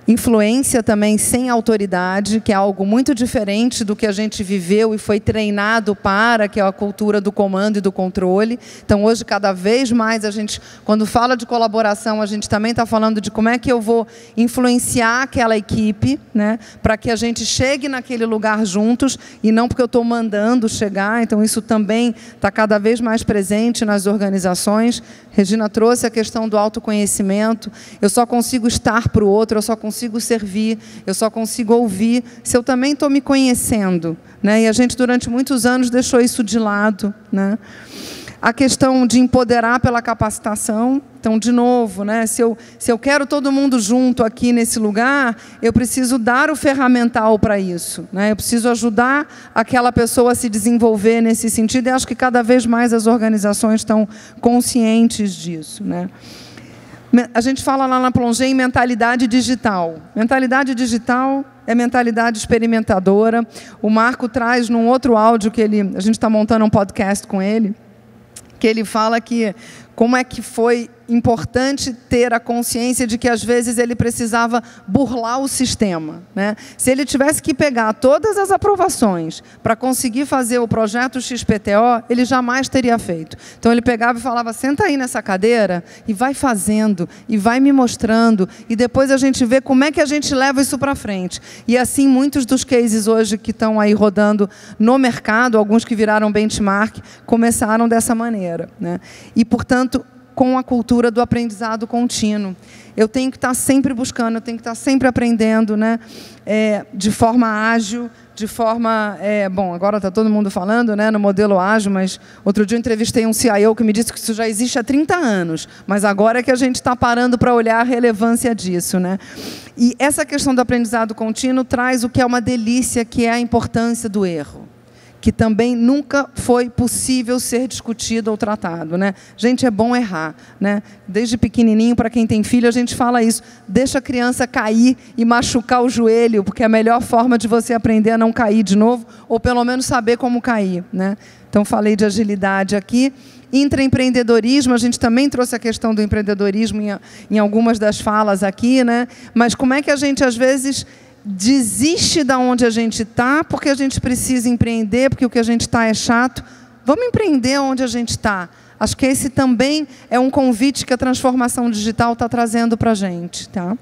Influência também sem autoridade, que é algo muito diferente do que a gente viveu e foi treinado para, que é a cultura do comando e do controle. Então, hoje, cada vez mais, a gente, quando fala de colaboração, a gente também está falando de como é que eu vou influenciar aquela equipe, né, para que a gente chegue naquele lugar juntos e não porque eu estou mandando chegar. Então, isso também está cada vez mais presente nas organizações. Regina trouxe a questão do autoconhecimento. Eu só consigo estar para o outro, eu só consigo servir, eu só consigo ouvir se eu também estou me conhecendo, né? E a gente, durante muitos anos, deixou isso de lado, né? A questão de empoderar pela capacitação. Então, de novo, né, se eu quero todo mundo junto aqui nesse lugar, eu preciso dar o ferramental para isso, né? Eu preciso ajudar aquela pessoa a se desenvolver nesse sentido, e acho que cada vez mais as organizações estão conscientes disso, né? A gente fala lá na Plongée em mentalidade digital. Mentalidade digital é mentalidade experimentadora. O Marco traz num outro áudio que a gente está montando um podcast com ele, que ele fala que como é que foi importante ter a consciência de que, às vezes, ele precisava burlar o sistema, né? Se ele tivesse que pegar todas as aprovações para conseguir fazer o projeto XPTO, ele jamais teria feito. Então, ele pegava e falava, senta aí nessa cadeira e vai fazendo, e vai me mostrando, e depois a gente vê como é que a gente leva isso para frente. E, assim, muitos dos cases hoje que estão aí rodando no mercado, alguns que viraram benchmark, começaram dessa maneira, né? E, portanto, com a cultura do aprendizado contínuo. Eu tenho que estar sempre buscando, eu tenho que estar sempre aprendendo, né? De forma ágil, de forma... bom, agora está todo mundo falando, né, no modelo ágil, mas outro dia eu entrevistei um CIO que me disse que isso já existe há 30 anos, mas agora é que a gente está parando para olhar a relevância disso, né? E essa questão do aprendizado contínuo traz o que é uma delícia, que é a importância do erro, que também nunca foi possível ser discutido ou tratado, né? Gente, é bom errar, né? Desde pequenininho, para quem tem filho, a gente fala isso. Deixa a criança cair e machucar o joelho, porque é a melhor forma de você aprender a não cair de novo, ou pelo menos saber como cair, né? Então, falei de agilidade aqui. Intraempreendedorismo, a gente também trouxe a questão do empreendedorismo em algumas das falas aqui, né? Mas como é que a gente, às vezes, desiste da onde a gente está, porque a gente precisa empreender, porque o que a gente está é chato. Vamos empreender onde a gente está. Acho que esse também é um convite que a transformação digital está trazendo para a gente, tá?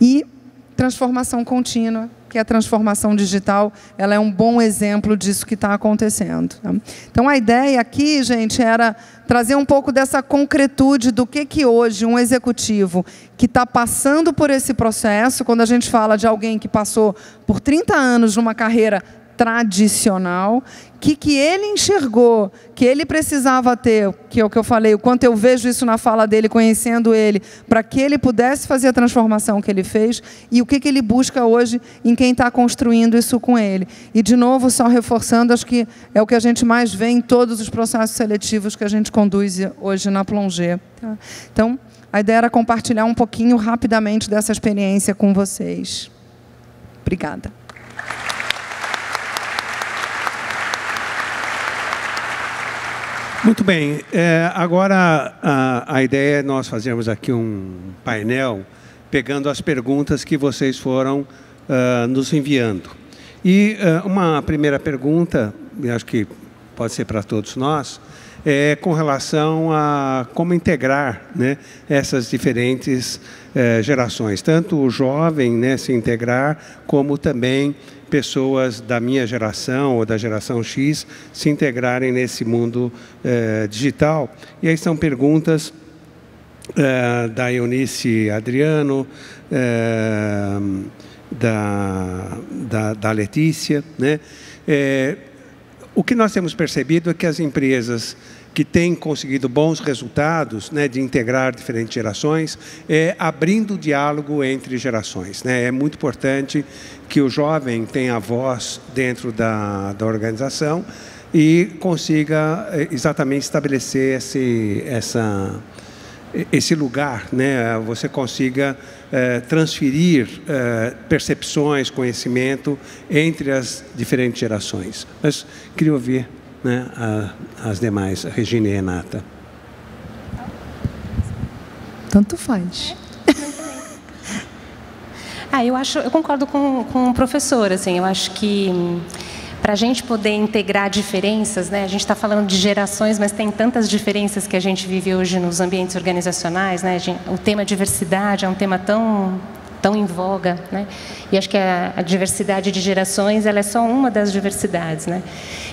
E transformação contínua, que é a transformação digital, ela é um bom exemplo disso que está acontecendo, tá? Então, a ideia aqui, gente, era trazer um pouco dessa concretude do que hoje um executivo que está passando por esse processo, quando a gente fala de alguém que passou por 30 anos numa carreira tradicional, que ele enxergou, que ele precisava ter, que é o que eu falei, o quanto eu vejo isso na fala dele, conhecendo ele, para que ele pudesse fazer a transformação que ele fez, e o que ele busca hoje em quem está construindo isso com ele. E, de novo, só reforçando, acho que é o que a gente mais vê em todos os processos seletivos que a gente conduz hoje na Plongée, tá? Então, a ideia era compartilhar um pouquinho rapidamente dessa experiência com vocês. Obrigada. Muito bem. Agora, a ideia é nós fazermos aqui um painel pegando as perguntas que vocês foram nos enviando. E uma primeira pergunta, acho que pode ser para todos nós, é com relação a como integrar, né, essas diferentes gerações. Tanto o jovem, né, se integrar, como também pessoas da minha geração ou da geração X se integrarem nesse mundo digital. E aí são perguntas da Eunice Adriano, da Letícia, né? O que nós temos percebido é que as empresas que têm conseguido bons resultados, né, de integrar diferentes gerações, abrindo diálogo entre gerações, né? É muito importante que o jovem tenha voz dentro da organização e consiga exatamente estabelecer esse lugar, né? Você consiga transferir percepções, conhecimento entre as diferentes gerações. Mas queria ouvir, né, as demais, a Regina e a Renata. Tanto faz. Eu concordo com o professor, assim, eu acho que para a gente poder integrar diferenças, né, a gente está falando de gerações, mas tem tantas diferenças que a gente vive hoje nos ambientes organizacionais, né? O tema diversidade é um tema tão em voga, né? E acho que a diversidade de gerações, ela é só uma das diversidades, né?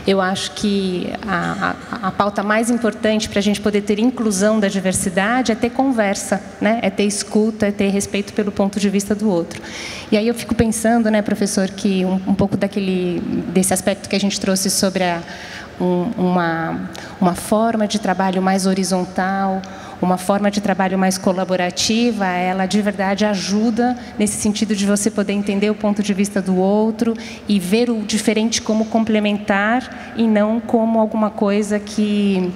Eu acho que a pauta mais importante para a gente poder ter inclusão da diversidade é ter conversa, né? É ter escuta, é ter respeito pelo ponto de vista do outro. E aí eu fico pensando, né, professor, que um pouco desse aspecto que a gente trouxe sobre uma forma de trabalho mais horizontal, uma forma de trabalho mais colaborativa, ela de verdade ajuda nesse sentido de você poder entender o ponto de vista do outro e ver o diferente como complementar e não como alguma coisa que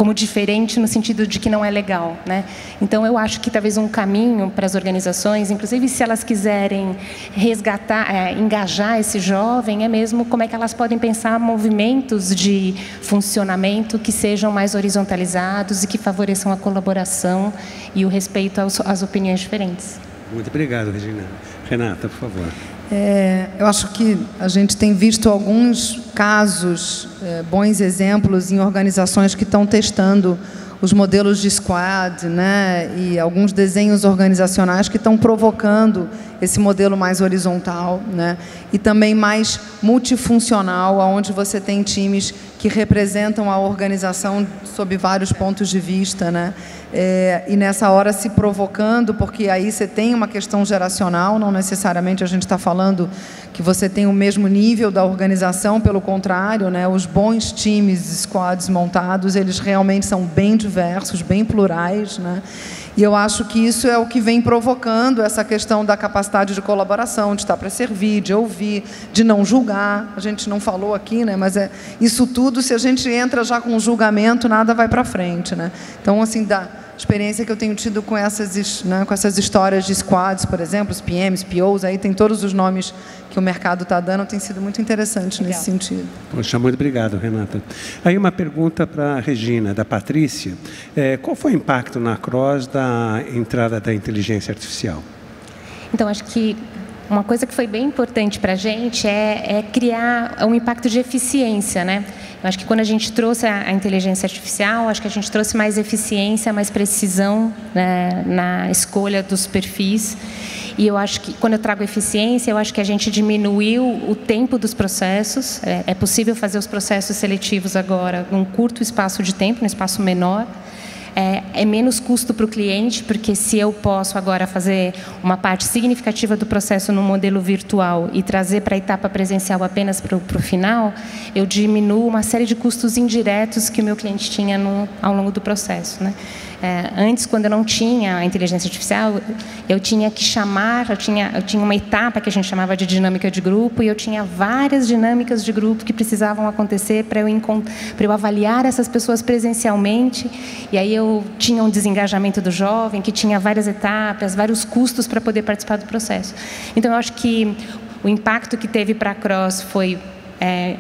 como diferente no sentido de que não é legal, né? Então, eu acho que talvez um caminho para as organizações, inclusive se elas quiserem resgatar, engajar esse jovem, é mesmo como é que elas podem pensar movimentos de funcionamento que sejam mais horizontalizados e que favoreçam a colaboração e o respeito às opiniões diferentes. Muito obrigado, Regina. Renata, por favor. Eu acho que a gente tem visto alguns casos, bons exemplos em organizações que estão testando os modelos de squad, né, e alguns desenhos organizacionais que estão provocando esse modelo mais horizontal, né, e também mais multifuncional, onde você tem times que representam a organização sob vários pontos de vista, né, e nessa hora se provocando, porque aí você tem uma questão geracional, não necessariamente a gente está falando que você tem o mesmo nível da organização, pelo contrário, né, os bons times, squads montados, eles realmente são bem diversos, bem plurais, né, e eu acho que isso é o que vem provocando essa questão da capacidade de colaboração, de estar para servir, de ouvir, de não julgar. A gente não falou aqui, né, mas isso tudo, se a gente entra já com um julgamento, nada vai para frente, né. Então, assim, da experiência que eu tenho tido com essas histórias de squads, por exemplo, os PMs, POs, aí tem todos os nomes que o mercado está dando, tem sido muito interessante nesse sentido. Poxa, muito obrigado, Renata. Aí uma pergunta para a Regina, da Patrícia. Qual foi o impacto na CROSS da entrada da inteligência artificial? Então, acho que uma coisa que foi bem importante para a gente é criar um impacto de eficiência, né? Eu acho que quando a gente trouxe a inteligência artificial, acho que a gente trouxe mais eficiência, mais precisão, né, na escolha dos perfis. E eu acho que, quando eu trago eficiência, eu acho que a gente diminuiu o tempo dos processos. É possível fazer os processos seletivos agora num curto espaço de tempo, num espaço menor. É menos custo para o cliente, porque se eu posso agora fazer uma parte significativa do processo no modelo virtual e trazer para a etapa presencial apenas para o final, eu diminuo uma série de custos indiretos que o meu cliente tinha ao longo do processo, né? Antes, quando eu não tinha a inteligência artificial, eu tinha que chamar, eu tinha uma etapa que a gente chamava de dinâmica de grupo, e eu tinha várias dinâmicas de grupo que precisavam acontecer para eu avaliar essas pessoas presencialmente, e aí eu tinha um desengajamento do jovem, que tinha várias etapas, vários custos para poder participar do processo. Então, eu acho que o impacto que teve para a CROSS foi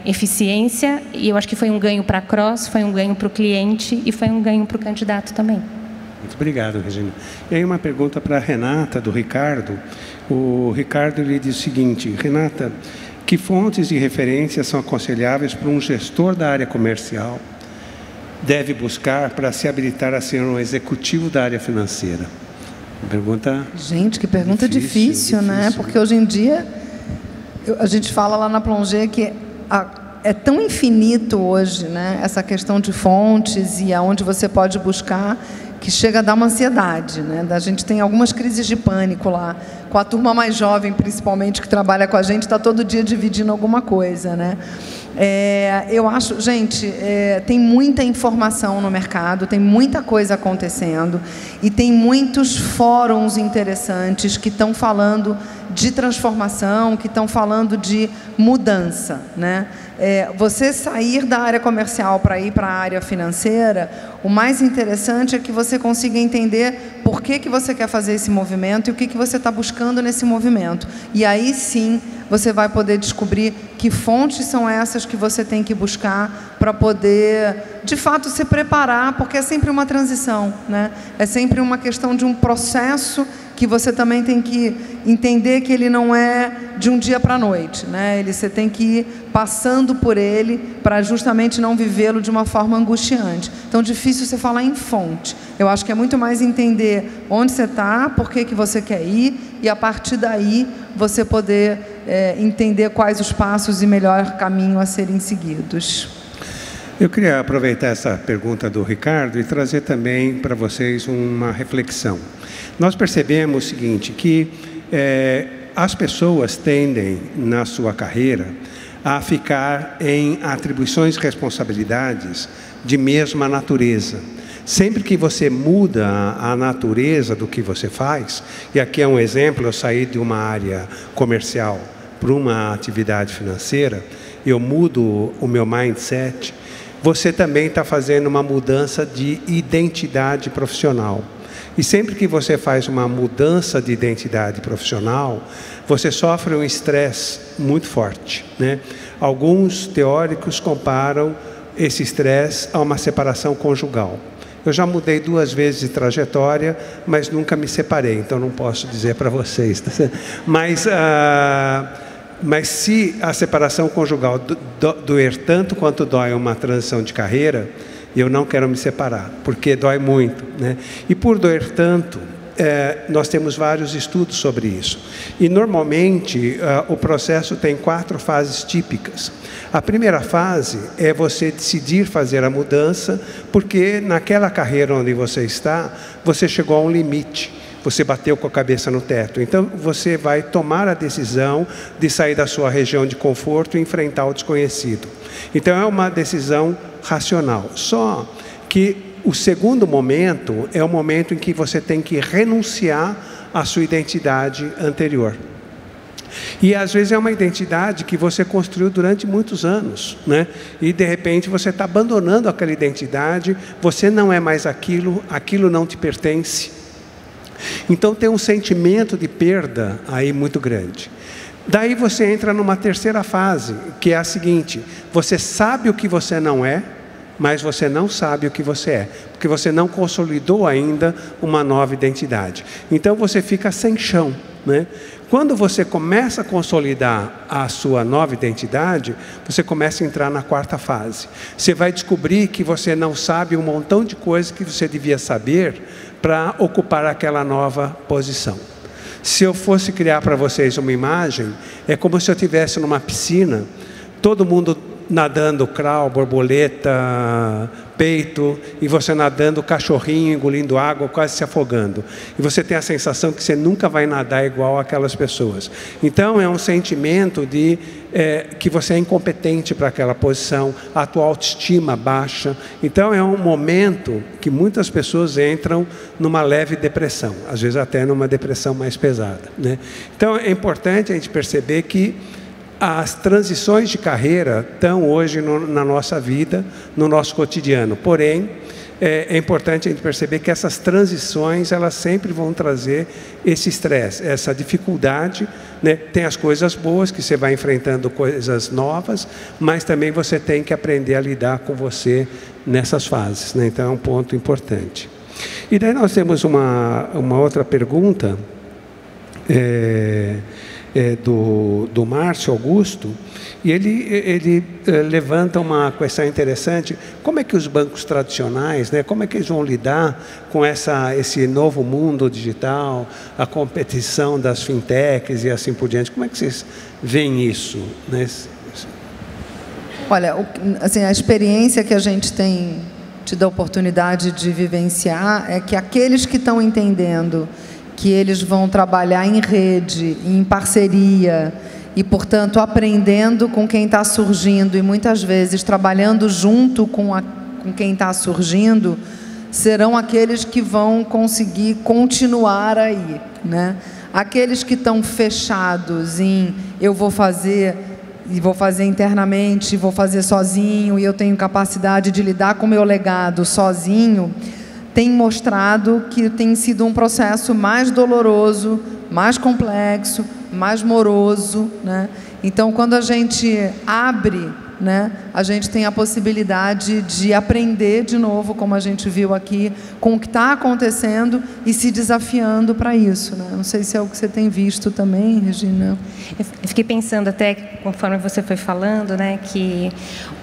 eficiência, e eu acho que foi um ganho para a CROSS, foi um ganho para o cliente e foi um ganho para o candidato também. Muito obrigado, Regina. E aí uma pergunta para a Renata, do Ricardo. O Ricardo lhe diz o seguinte: Renata, que fontes e referências são aconselháveis para um gestor da área comercial deve buscar para se habilitar a ser um executivo da área financeira? Pergunta. Gente, que pergunta difícil, né? Porque hoje em dia a gente fala lá na Plongé que é tão infinito hoje, né, essa questão de fontes e aonde você pode buscar, que chega a dar uma ansiedade, né? A gente tem algumas crises de pânico lá, com a turma mais jovem, principalmente, que trabalha com a gente, está todo dia dividindo alguma coisa, né? Eu acho, gente, tem muita informação no mercado, tem muita coisa acontecendo e tem muitos fóruns interessantes que estão falando de transformação, que estão falando de mudança, né? Você sair da área comercial para ir para a área financeira, o mais interessante é que você consiga entender por que você quer fazer esse movimento e o que você está buscando nesse movimento. E aí sim você vai poder descobrir que fontes são essas que você tem que buscar para poder, de fato, se preparar, porque é sempre uma transição, né? É sempre uma questão de um processo que você também tem que entender que ele não é de um dia para a noite, né? Você tem que ir passando por ele para justamente não vivê-lo de uma forma angustiante. Então, difícil você falar em fonte. Eu acho que é muito mais entender onde você está, por que você quer ir, e a partir daí você poder entender quais os passos e melhor caminho a serem seguidos. Eu queria aproveitar essa pergunta do Ricardo e trazer também para vocês uma reflexão. Nós percebemos o seguinte, que as pessoas tendem, na sua carreira, a ficar em atribuições e responsabilidades de mesma natureza. Sempre que você muda a natureza do que você faz, e aqui é um exemplo, eu saí de uma área comercial para uma atividade financeira, eu mudo o meu mindset, você também está fazendo uma mudança de identidade profissional. E sempre que você faz uma mudança de identidade profissional, você sofre um estresse muito forte, né? Alguns teóricos comparam esse estresse a uma separação conjugal. Eu já mudei 2 vezes de trajetória, mas nunca me separei, então não posso dizer para vocês. Tá? Mas se a separação conjugal doer tanto quanto dói uma transição de carreira, eu não quero me separar, porque dói muito, né? E por doer tanto, nós temos vários estudos sobre isso. E normalmente o processo tem 4 fases típicas. A primeira fase é você decidir fazer a mudança, porque naquela carreira onde você está, você chegou a um limite. Você bateu com a cabeça no teto. Então, você vai tomar a decisão de sair da sua região de conforto e enfrentar o desconhecido. Então, é uma decisão racional. Só que o segundo momento é o momento em que você tem que renunciar à sua identidade anterior. E, às vezes, é uma identidade que você construiu durante muitos anos, né? E, de repente, você está abandonando aquela identidade, você não é mais aquilo, aquilo não te pertence. Então tem um sentimento de perda aí muito grande. Daí você entra numa terceira fase, que é a seguinte: você sabe o que você não é, mas você não sabe o que você é, porque você não consolidou ainda uma nova identidade. Então você fica sem chão, né? Quando você começa a consolidar a sua nova identidade, você começa a entrar na 4ª fase. Você vai descobrir que você não sabe um montão de coisas que você devia saber para ocupar aquela nova posição. Se eu fosse criar para vocês uma imagem, é como se eu estivesse numa piscina, todo mundo nadando crawl, borboleta, peito, e você nadando cachorrinho, engolindo água, quase se afogando. E você tem a sensação que você nunca vai nadar igual aquelas pessoas. Então é um sentimento de que você é incompetente para aquela posição, a tua autoestima baixa. Então é um momento que muitas pessoas entram numa leve depressão, às vezes até numa depressão mais pesada, né? Então é importante a gente perceber que as transições de carreira estão hoje na nossa vida, no nosso cotidiano. Porém, é importante a gente perceber que essas transições, elas sempre vão trazer esse estresse, essa dificuldade, né? Tem as coisas boas, que você vai enfrentando coisas novas, mas também você tem que aprender a lidar com você nessas fases, né? Então é um ponto importante. E daí nós temos uma outra pergunta, do Márcio Augusto, e ele levanta uma questão interessante: como é que os bancos tradicionais, né, como é que eles vão lidar com esse novo mundo digital, a competição das fintechs e assim por diante? Como é que vocês veem isso, né? Olha, assim, a experiência que a gente tem tido a oportunidade de vivenciar é que aqueles que estão entendendo que eles vão trabalhar em rede, em parceria e, portanto, aprendendo com quem está surgindo e, muitas vezes, trabalhando junto com quem está surgindo, serão aqueles que vão conseguir continuar aí, né? Aqueles que estão fechados em eu vou fazer, e vou fazer internamente, vou fazer sozinho, e eu tenho capacidade de lidar com o meu legado sozinho, tem mostrado que tem sido um processo mais doloroso, mais complexo, mais moroso, né? Então, quando a gente abre, né, a gente tem a possibilidade de aprender de novo, como a gente viu aqui, com o que está acontecendo e se desafiando para isso, né? Não sei se é o que você tem visto também, Regina. Eu fiquei pensando até, conforme você foi falando, né, que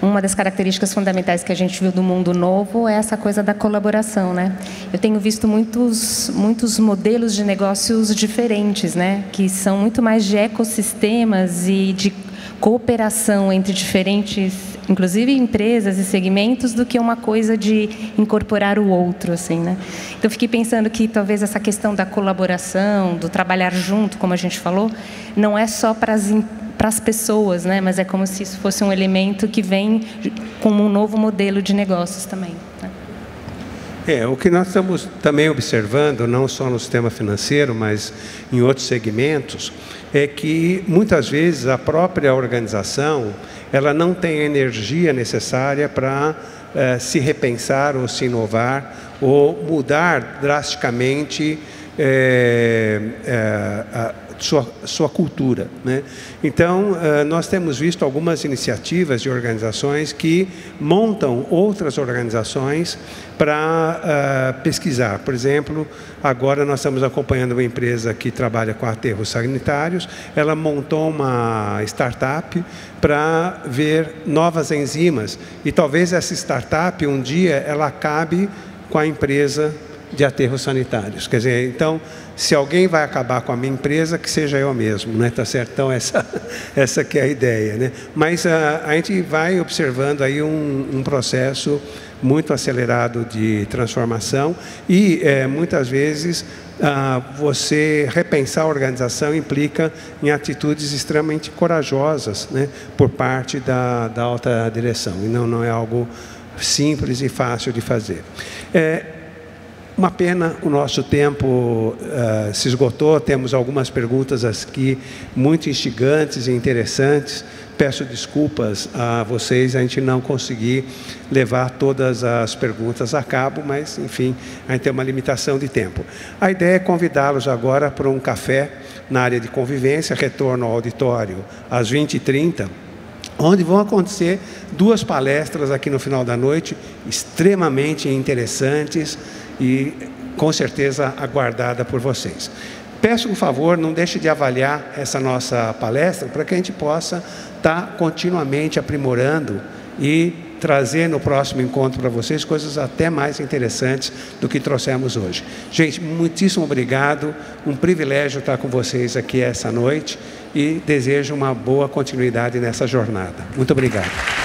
uma das características fundamentais que a gente viu do mundo novo é essa coisa da colaboração, né? Eu tenho visto muitos modelos de negócios diferentes, né, que são muito mais de ecossistemas e de cooperação entre diferentes, inclusive empresas e segmentos, do que uma coisa de incorporar o outro, assim, né? Então, fiquei pensando que talvez essa questão da colaboração, do trabalhar junto, como a gente falou, não é só para as pessoas, né? Mas é como se isso fosse um elemento que vem como um novo modelo de negócios também, né? O que nós estamos também observando, não só no sistema financeiro, mas em outros segmentos, é que muitas vezes a própria organização ela não tem a energia necessária para se repensar ou se inovar ou mudar drasticamente sua cultura, né? Então, nós temos visto algumas iniciativas de organizações que montam outras organizações para pesquisar. Por exemplo, agora nós estamos acompanhando uma empresa que trabalha com aterros sanitários. Ela montou uma startup para ver novas enzimas. E talvez essa startup, um dia, ela acabe com a empresa de aterros sanitários. Quer dizer, então, se alguém vai acabar com a minha empresa, que seja eu mesmo, né? Tá certo? Então, essa que é a ideia, né? Mas a gente vai observando aí um processo muito acelerado de transformação e, muitas vezes, você repensar a organização implica em atitudes extremamente corajosas, né? Por parte da alta direção. E não é algo simples e fácil de fazer. Uma pena, o nosso tempo se esgotou, temos algumas perguntas aqui muito instigantes e interessantes. Peço desculpas a vocês, a gente não conseguir levar todas as perguntas a cabo, mas, enfim, a gente tem uma limitação de tempo. A ideia é convidá-los agora para um café na área de convivência, retorno ao auditório às 20h30, onde vão acontecer 2 palestras aqui no final da noite, extremamente interessantes, e com certeza aguardada por vocês. Peço um favor, não deixe de avaliar essa nossa palestra para que a gente possa estar continuamente aprimorando e trazer no próximo encontro para vocês coisas até mais interessantes do que trouxemos hoje. Gente, muitíssimo obrigado, um privilégio estar com vocês aqui essa noite e desejo uma boa continuidade nessa jornada. Muito obrigado.